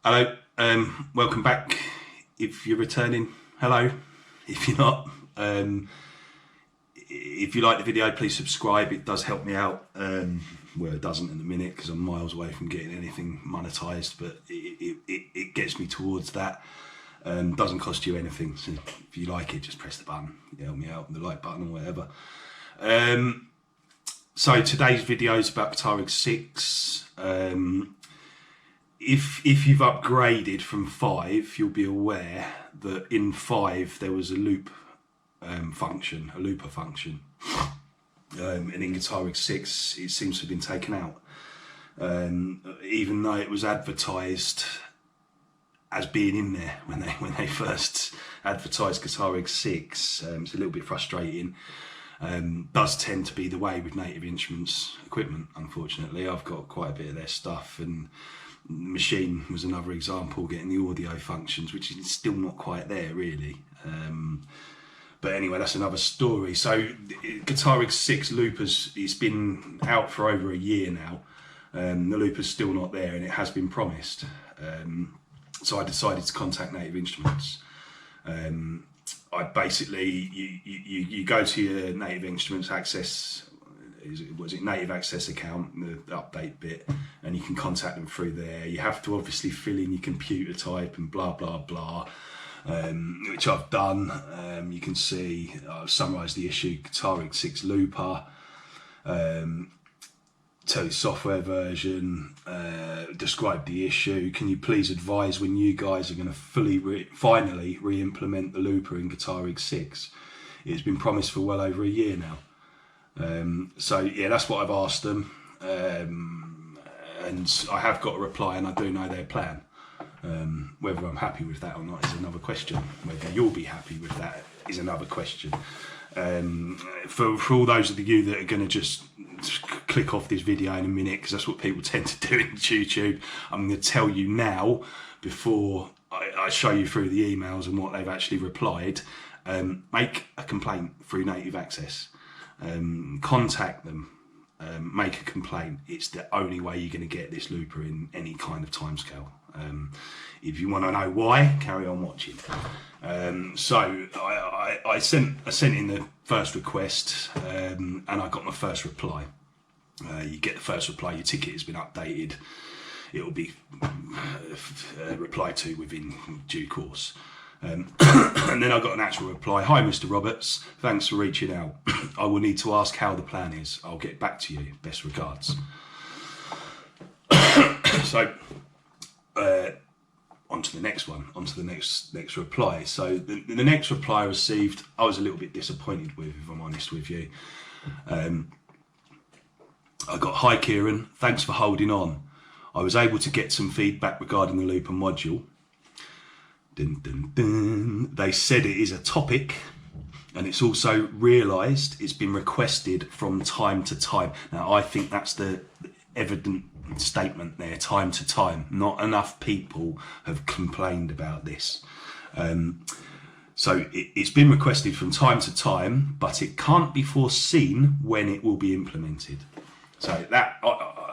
Hello, welcome back. If you're returning, hello. If you're not, if you like the video, please subscribe. It does help me out. Well, it doesn't in a minute because I'm miles away from getting anything monetized, but it gets me towards that. Doesn't cost you anything. So if you like it, just press the button. It help me out, the like button or whatever. So today's video is about Guitar Rig 6. If you've upgraded from 5, you'll be aware that in 5 there was a loop function, a looper function, and in Guitar Rig 6 it seems to have been taken out. Even though it was advertised as being in there when they first advertised Guitar Rig 6, it's a little bit frustrating. Does tend to be the way with Native Instruments equipment, unfortunately. I've got quite a bit of their stuff, and Machine was another example, getting the audio functions, which is still not quite there really. But anyway, that's another story. So Guitar Rig 6 loopers, it's been out for over a year now. The looper's still not there, and it has been promised. So I decided to contact Native Instruments. I basically, you go to your Native Instruments Access, was it Native Access account, the update bit, and you can contact them through there. You have to obviously fill in your computer type and blah blah blah, which I've done. You can see I've summarised the issue: Guitar Rig 6 looper, tell you software version, describe the issue. Can you please advise when you guys are going to finally re-implement the looper in Guitar Rig 6? It's been promised for well over a year now. So yeah, that's what I've asked them, and I have got a reply, and I do know their plan. Whether I'm happy with that or not is another question. Whether you'll be happy with that is another question. For all those of you that are going to just click off this video in a minute, because that's what people tend to do in YouTube, I'm going to tell you now, before I show you through the emails and what they've actually replied. Make a complaint through Native Access. Contact them, make a complaint. It's the only way you're going to get this looper in any kind of timescale. If you want to know why, carry on watching. So I sent in the first request, and I got my first reply. You get the first reply: your ticket has been updated. It will be replied to within due course. And then I got an actual reply: "Hi Mr. Roberts, thanks for reaching out. I will need to ask how the plan is. I'll get back to you. Best regards." So on to the next one, on to the next reply. So the next reply I received, I was a little bit disappointed with, if I'm honest with you. I got: "Hi Kieran, thanks for holding on. I was able to get some feedback regarding the looper module. Dun, dun, dun. They said it is a topic, and it's also realised it's been requested from time to time." Now I think that's the evident statement there: time to time. Not enough people have complained about this. So it's been requested from time to time, but it can't be foreseen when it will be implemented. So that,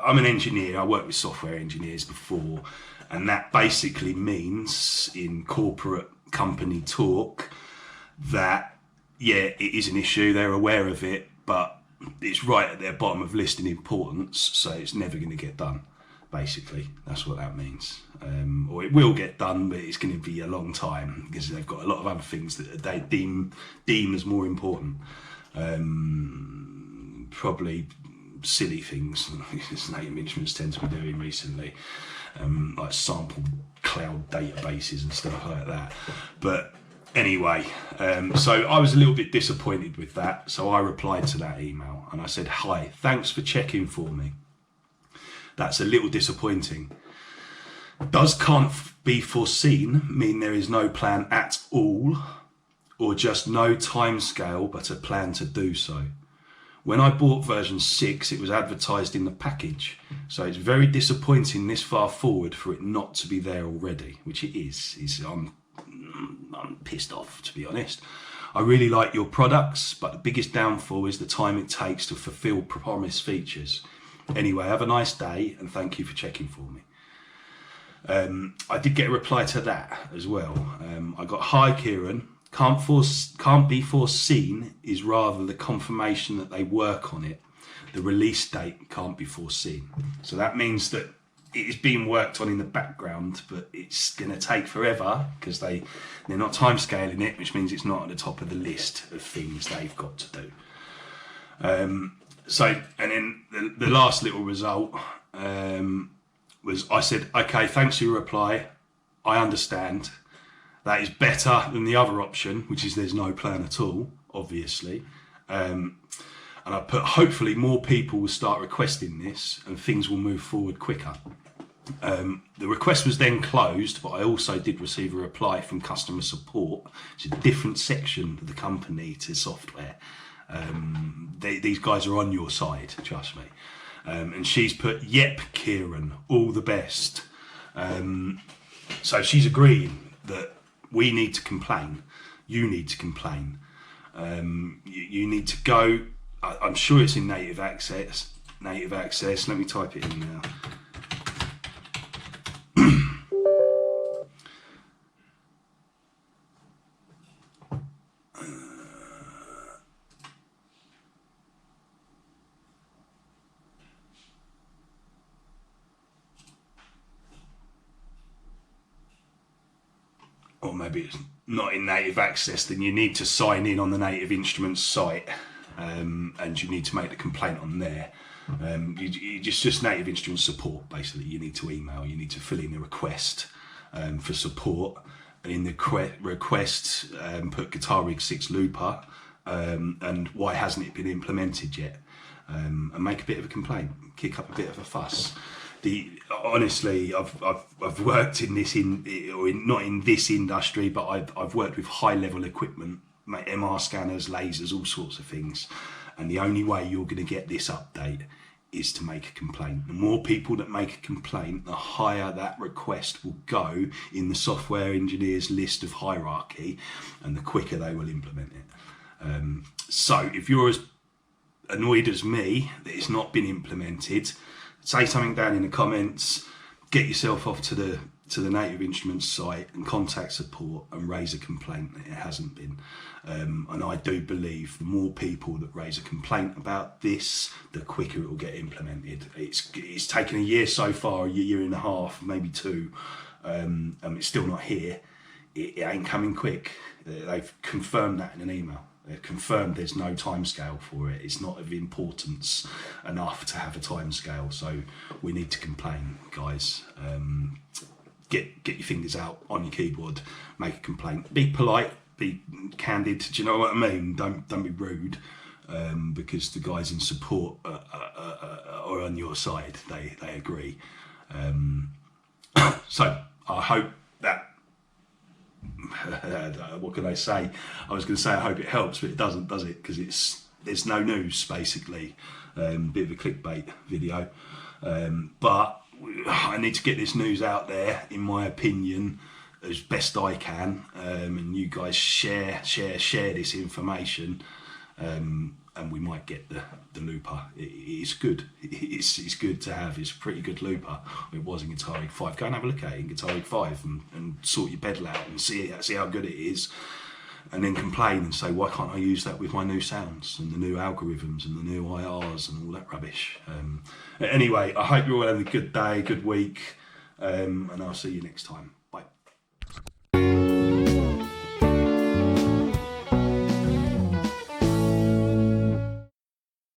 I'm an engineer, I worked with software engineers before, and that basically means, in corporate company talk, that yeah, it is an issue, they're aware of it, but it's right at their bottom of list in importance, so it's never going to get done. Basically, that's what that means. Or it will get done, but it's going to be a long time because they've got a lot of other things that they deem as more important. Probably silly things Native Instruments tend to be doing recently, like sample cloud databases and stuff like that. But anyway, so I was a little bit disappointed with that, so I replied to that email and I said: "Hi, thanks for checking for me. That's a little disappointing. Does can't be foreseen mean there is no plan at all, or just no time scale but a plan to do so? When I bought version 6, it was advertised in the package, so it's very disappointing this far forward for it not to be there already," which it is. I'm pissed off, to be honest. "I really like your products, but the biggest downfall is the time it takes to fulfill promised features. Anyway, have a nice day, and thank you for checking for me." I did get a reply to that as well. I got, hi Kieran, can't be foreseen is rather the confirmation that they work on it. The release date can't be foreseen. So that means that it is being worked on in the background, but it's going to take forever because they're not time scaling it, which means it's not at the top of the list of things they've got to do. So, and then the last little result was, I said, okay, thanks for your reply. I understand. That is better than the other option, which is there's no plan at all, obviously. And I put, hopefully more people will start requesting this and things will move forward quicker. The request was then closed, but I also did receive a reply from customer support. It's a different section of the company to software. These guys are on your side, trust me. And she's put, yep, Kieran, all the best. So she's agreeing that we need to complain. You need to complain. You need to go. I'm sure it's in native access. Native access. Let me type it in now. Or maybe it's not in native access, then you need to sign in on the Native Instruments site, and you need to make the complaint on there. You just Native Instruments support, basically. You need to email, you need to fill in a request for support, and in the request put Guitar Rig 6 looper, and why hasn't it been implemented yet, and make a bit of a complaint, kick up a bit of a fuss. Honestly, I've worked in this not in this industry, but I've worked with high level equipment, MR scanners, lasers, all sorts of things, and the only way you're going to get this update is to make a complaint. The more people that make a complaint, the higher that request will go in the software engineers list of hierarchy, and the quicker they will implement it. So if you're as annoyed as me that it's not been implemented, say something down in the comments, get yourself off to the Native Instruments site and contact support and raise a complaint that it hasn't been. And I do believe the more people that raise a complaint about this, the quicker it will get implemented. It's taken a year so far, a year and a half, maybe two, and it's still not here. It ain't coming quick. They've confirmed that in an email. They've confirmed there's no time scale for it. It's not of importance enough to have a time scale. So we need to complain, guys. Get your fingers out on your keyboard, make a complaint. Be polite, be candid. Do you know what I mean? Don't be rude, because the guys in support are on your side. They agree. So I hope that. What can I say? I was going to say I hope it helps, but it doesn't, does it? Because there's no news, basically. Bit of a clickbait video, but I need to get this news out there, in my opinion, as best I can, and you guys share this information, and we might get the looper. It's good. It's good to have. It's a pretty good looper. It was in Guitar Rig 5. Go and have a look at it in Guitar Rig 5 and sort your pedal out and see how good it is, and then complain and say, why can't I use that with my new sounds and the new algorithms and the new IRs and all that rubbish. Anyway, I hope you're all having a good day, good week, and I'll see you next time.